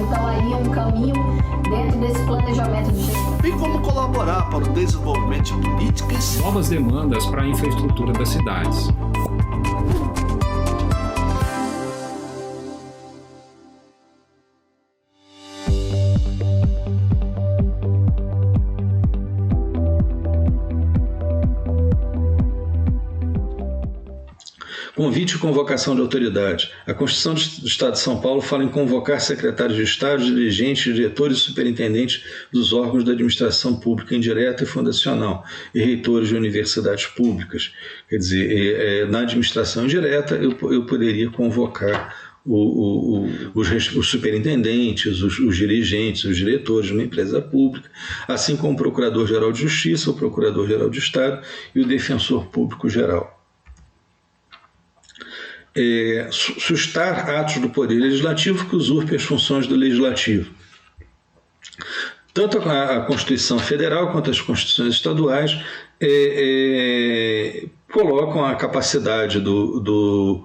Então aí é um caminho dentro desse planejamento de gestão. Bem como colaborar para o desenvolvimento de políticas. Novas demandas para a infraestrutura das cidades. Convite e convocação de autoridade. A Constituição do Estado de São Paulo fala em convocar secretários de Estado, dirigentes, diretores e superintendentes dos órgãos da administração pública indireta e fundacional e reitores de universidades públicas. Quer dizer, na administração indireta eu poderia convocar os superintendentes, os dirigentes, os diretores de uma empresa pública, assim como o Procurador-Geral de Justiça, o Procurador-Geral de Estado e o Defensor Público-Geral. Sustar atos do Poder Legislativo que usurpem as funções do Legislativo. Tanto a Constituição Federal quanto as Constituições estaduais colocam a capacidade dos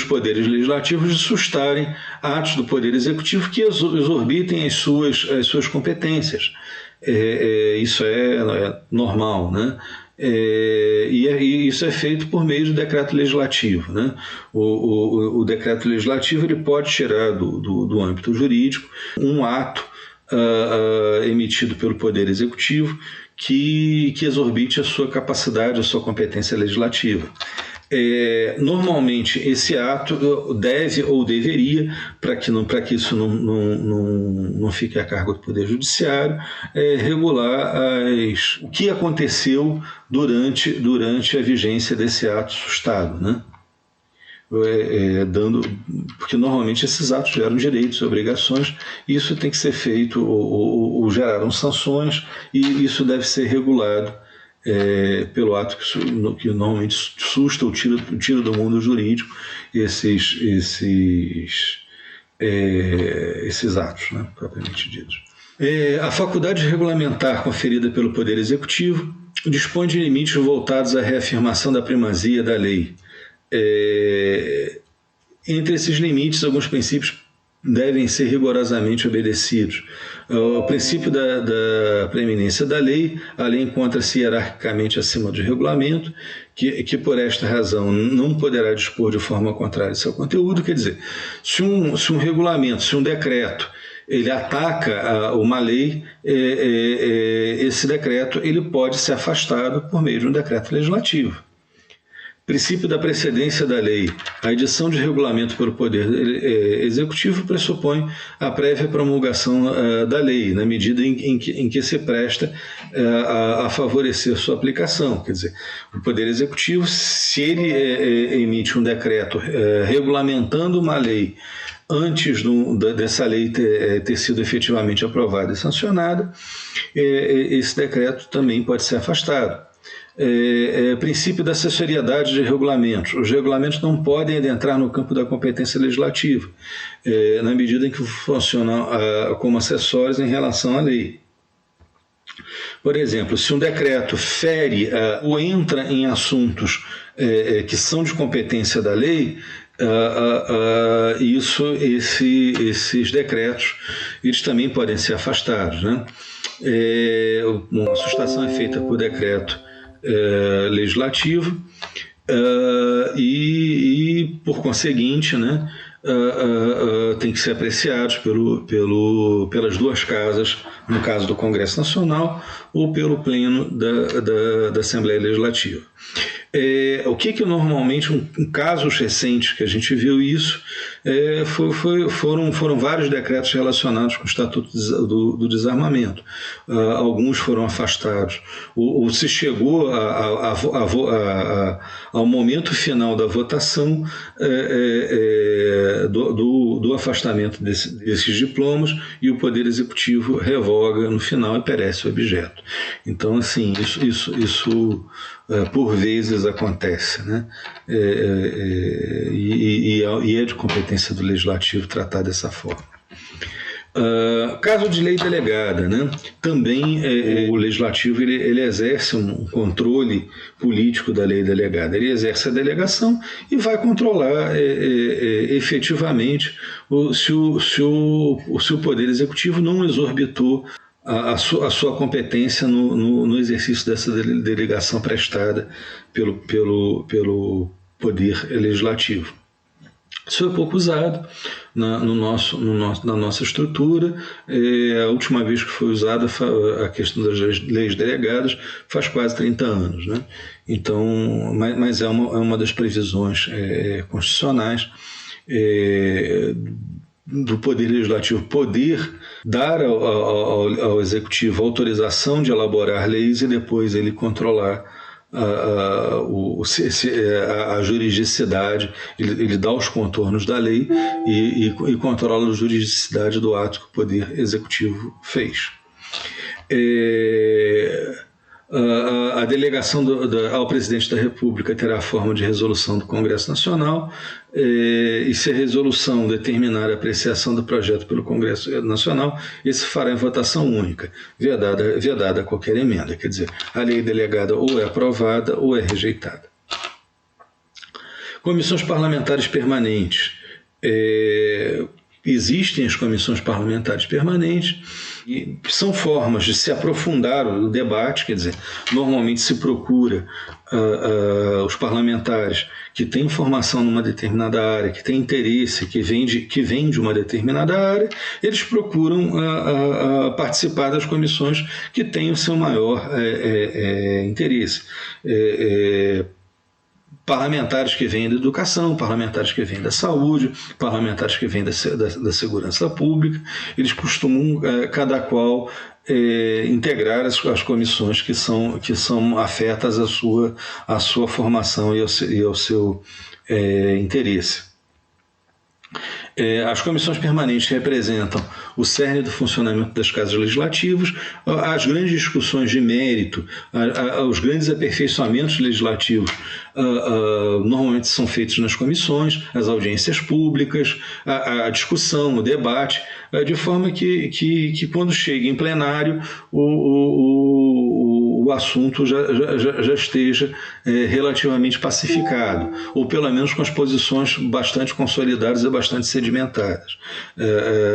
poderes legislativos de sustarem atos do Poder Executivo que exorbitem as suas competências. Isso é normal, né? E isso é feito por meio do decreto legislativo, né? O decreto legislativo ele pode tirar do âmbito jurídico um ato emitido pelo Poder Executivo que exorbite a sua capacidade, a sua competência legislativa. Normalmente esse ato deve ou deveria, para que isso não fique a cargo do Poder Judiciário, regular o que aconteceu durante a vigência desse ato sustado, né? Porque normalmente esses atos geram direitos e obrigações, e isso tem que ser feito ou geraram sanções, e isso deve ser regulado pelo ato que normalmente susta ou tira do mundo jurídico esses atos, né, propriamente ditos. A faculdade regulamentar conferida pelo Poder Executivo dispõe de limites voltados à reafirmação da primazia da lei. Entre esses limites, alguns princípios devem ser rigorosamente obedecidos. O princípio da preeminência da lei, a lei encontra-se hierarquicamente acima do regulamento, que por esta razão não poderá dispor de forma contrária ao seu conteúdo. Quer dizer, se um regulamento, se um decreto, ele ataca uma lei, esse decreto ele pode ser afastado por meio de um decreto legislativo. Princípio da precedência da lei. A edição de regulamento pelo Poder Executivo pressupõe a prévia promulgação da lei, na medida em que se presta a favorecer sua aplicação. Quer dizer, o Poder Executivo, se ele emite um decreto regulamentando uma lei antes dessa lei ter sido efetivamente aprovada e sancionada, esse decreto também pode ser afastado. Princípio da acessoriedade de regulamentos. Os regulamentos não podem adentrar no campo da competência legislativa, na medida em que funcionam como acessórios em relação à lei. Por exemplo, se um decreto fere ou entra em assuntos que são de competência da lei, esses decretos eles também podem ser afastados, né? A sustação é feita por decreto legislativo e por conseguinte, né, tem que ser apreciados pelas duas casas, no caso do Congresso Nacional, ou pelo Pleno da Assembleia Legislativa. O que normalmente, em casos recentes que a gente viu isso, foram vários decretos relacionados com o Estatuto do Desarmamento. Alguns foram afastados. Ou se chegou ao momento final da votação do afastamento desses diplomas, e o Poder Executivo revoga no final e perece o objeto. Então, assim, isso por vezes acontece, né? E é de competência do Legislativo tratar dessa forma. Caso de lei delegada, né? Também o Legislativo ele exerce um controle político da lei delegada. Ele exerce a delegação e vai controlar efetivamente se o Poder Executivo não exorbitou a sua competência no exercício dessa delegação prestada pelo Poder Legislativo. Isso foi pouco usado na nossa estrutura. A última vez que foi usada a questão das leis delegadas faz quase 30 anos, né? Então, mas é uma das previsões constitucionais do Poder Legislativo poder dar ao Executivo autorização de elaborar leis e depois ele controlar a juridicidade, ele dá os contornos da lei e controla a juridicidade do ato que o Poder Executivo fez. A delegação ao Presidente da República terá a forma de resolução do Congresso Nacional, e se a resolução determinar a apreciação do projeto pelo Congresso Nacional, esse fará em votação única, vedada qualquer emenda. Quer dizer, a lei delegada ou é aprovada ou é rejeitada. Comissões parlamentares permanentes. Existem as comissões parlamentares permanentes e são formas de se aprofundar o debate, quer dizer, normalmente se procura os parlamentares que têm formação numa determinada área, que têm interesse, que vem de uma determinada área, eles procuram participar das comissões que têm o seu maior interesse. Parlamentares que vêm da educação, parlamentares que vêm da saúde, parlamentares que vêm da segurança pública, eles costumam, cada qual, integrar as comissões que são afetas à sua formação e ao seu interesse. As comissões permanentes representam o cerne do funcionamento das casas legislativas, as grandes discussões de mérito, os grandes aperfeiçoamentos legislativos normalmente são feitos nas comissões, as audiências públicas, a discussão, o debate, de forma que quando chega em plenário o assunto já esteja relativamente pacificado, ou pelo menos com as posições bastante consolidadas e bastante sedimentadas,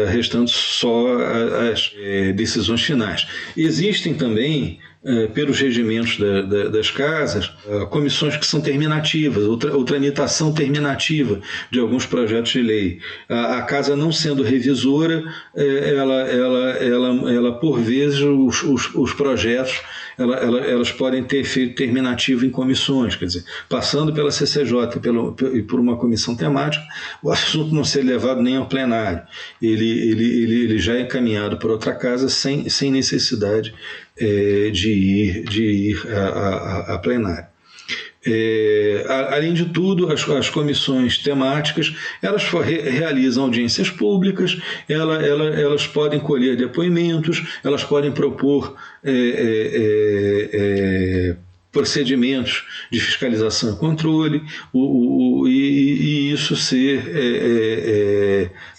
restando só as decisões finais. Existem também, pelos regimentos das casas, comissões que são terminativas, ou tramitação terminativa de alguns projetos de lei. A casa não sendo revisora, ela por vezes, os projetos, elas podem ter efeito terminativo em comissões, quer dizer, passando pela CCJ e por uma comissão temática, o assunto não ser levado nem ao plenário. Ele já é encaminhado para outra casa sem necessidade de ir a plenário. Além de tudo, as comissões temáticas, elas realizam audiências públicas, elas podem colher depoimentos, elas podem propor procedimentos de fiscalização e controle, e isso ser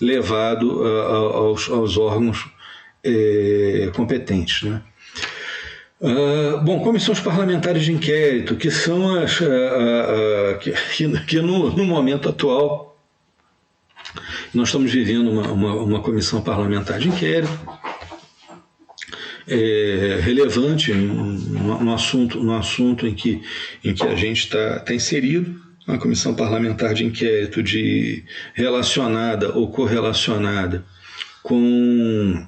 levado aos órgãos competentes, né? Comissões parlamentares de inquérito, que são as que no momento atual nós estamos vivendo uma comissão parlamentar de inquérito relevante no assunto em que a gente está inserido. Uma comissão parlamentar de inquérito relacionada ou correlacionada com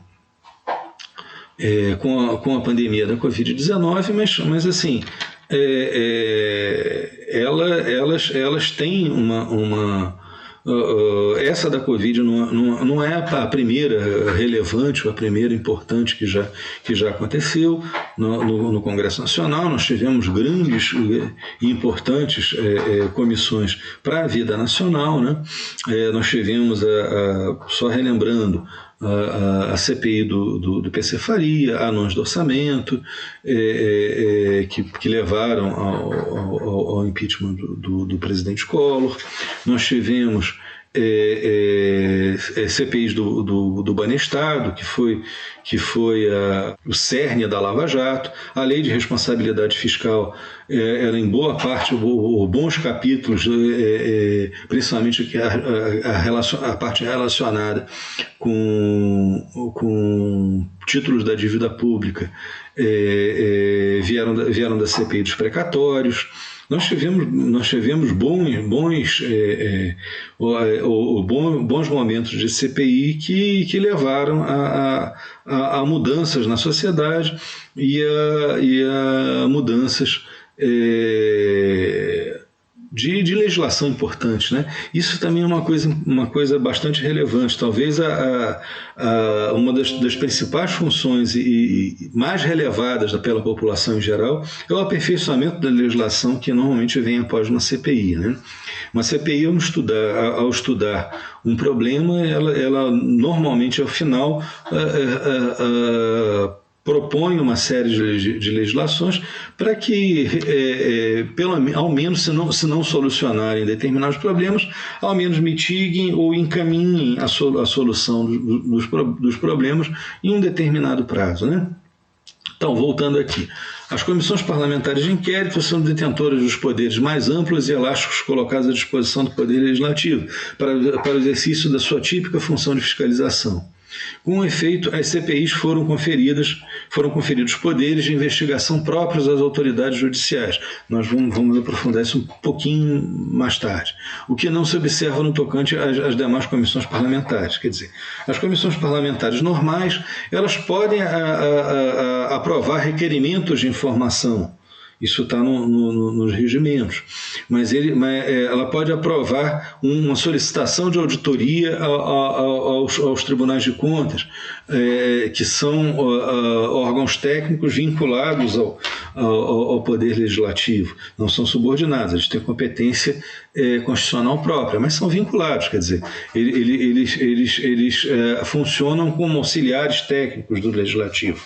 a pandemia da Covid-19, mas assim, elas têm essa da Covid não é a primeira relevante ou a primeira importante que já aconteceu no Congresso Nacional. Nós tivemos grandes e importantes comissões para a vida nacional, né? Nós tivemos, só relembrando, a CPI do PC Faria, anões do orçamento, que levaram ao impeachment do presidente Collor. Nós tivemos CPIs do Banestado, que foi o cerne da Lava Jato, a Lei de Responsabilidade Fiscal, era em boa parte bons capítulos, principalmente a parte relacionada com títulos da dívida pública, vieram da CPI dos precatórios. Nós tivemos bons momentos de CPI que levaram a mudanças na sociedade e a mudanças de legislação importante, né? Isso também é uma coisa bastante relevante. Talvez uma das principais funções e mais relevadas pela população em geral é o aperfeiçoamento da legislação que normalmente vem após uma CPI, né? Uma CPI, ao estudar um problema, ela normalmente, ao final, propõe uma série de legislações para que, ao menos, se não solucionarem determinados problemas, ao menos mitiguem ou encaminhem a solução dos problemas em um determinado prazo, né? Então, voltando aqui. As comissões parlamentares de inquérito são detentoras dos poderes mais amplos e elásticos colocados à disposição do Poder Legislativo para o exercício da sua típica função de fiscalização. Com efeito, as CPIs foram conferidos poderes de investigação próprios às autoridades judiciais. Nós vamos aprofundar isso um pouquinho mais tarde. O que não se observa no tocante às demais comissões parlamentares. Quer dizer, as comissões parlamentares normais, elas podem aprovar requerimentos de informação. Isso está nos regimentos. Mas ela pode aprovar uma solicitação de auditoria aos tribunais de contas, que são órgãos técnicos vinculados ao Poder Legislativo. Não são subordinados, eles têm competência constitucional própria, mas são vinculados, quer dizer, eles funcionam como auxiliares técnicos do Legislativo.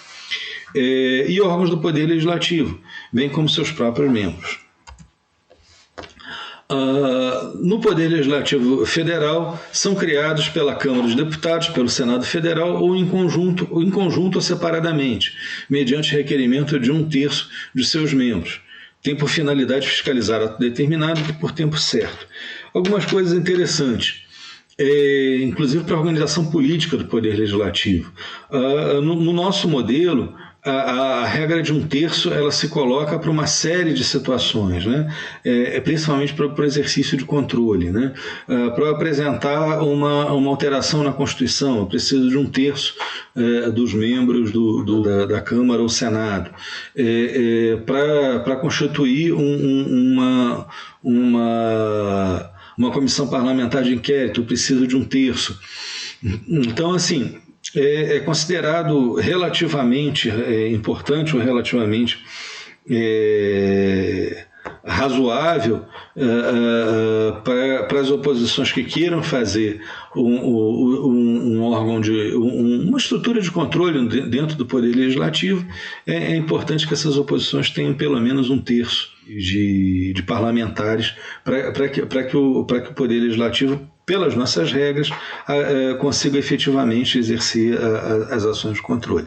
E órgãos do Poder Legislativo, bem como seus próprios membros. No Poder Legislativo Federal, são criados pela Câmara dos Deputados, pelo Senado Federal ou em conjunto ou separadamente, mediante requerimento de 1/3 de seus membros. Tem por finalidade fiscalizar ato determinado e por tempo certo. Algumas coisas interessantes. Inclusive para a organização política do Poder Legislativo. No nosso modelo, a regra de 1/3 ela se coloca para uma série de situações, né? Principalmente para o exercício de controle, né? Para apresentar uma alteração na Constituição, eu preciso de 1/3 dos membros da Câmara ou Senado. Para constituir uma comissão parlamentar de inquérito, eu preciso de 1/3. Então, assim, é considerado relativamente importante ou relativamente razoável para as oposições que queiram fazer um órgão uma estrutura de controle dentro do Poder Legislativo. É importante que essas oposições tenham pelo menos 1/3 de parlamentares para que o Poder Legislativo, pelas nossas regras, consiga efetivamente exercer as ações de controle.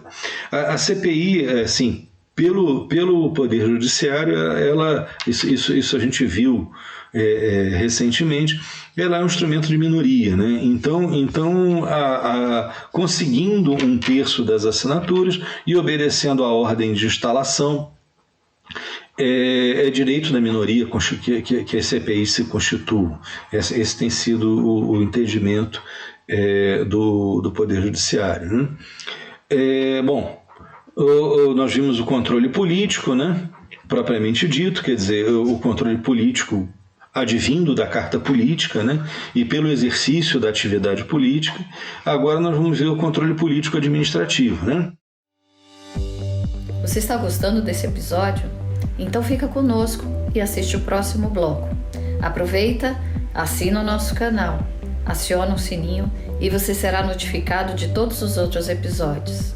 A CPI, sim, pelo Poder Judiciário, isso a gente viu recentemente, ela é um instrumento de minoria, né? Então conseguindo 1/3 das assinaturas e obedecendo à ordem de instalação, é direito da minoria que as CPIs se constituam. Esse tem sido o entendimento do Poder Judiciário, né? Nós vimos o controle político, né? Propriamente dito, quer dizer, o controle político advindo da carta política, né? E pelo exercício da atividade política. Agora nós vamos ver o controle político administrativo, né? Você está gostando desse episódio? Então fica conosco e assiste o próximo bloco. Aproveita, assina o nosso canal, aciona o sininho e você será notificado de todos os outros episódios.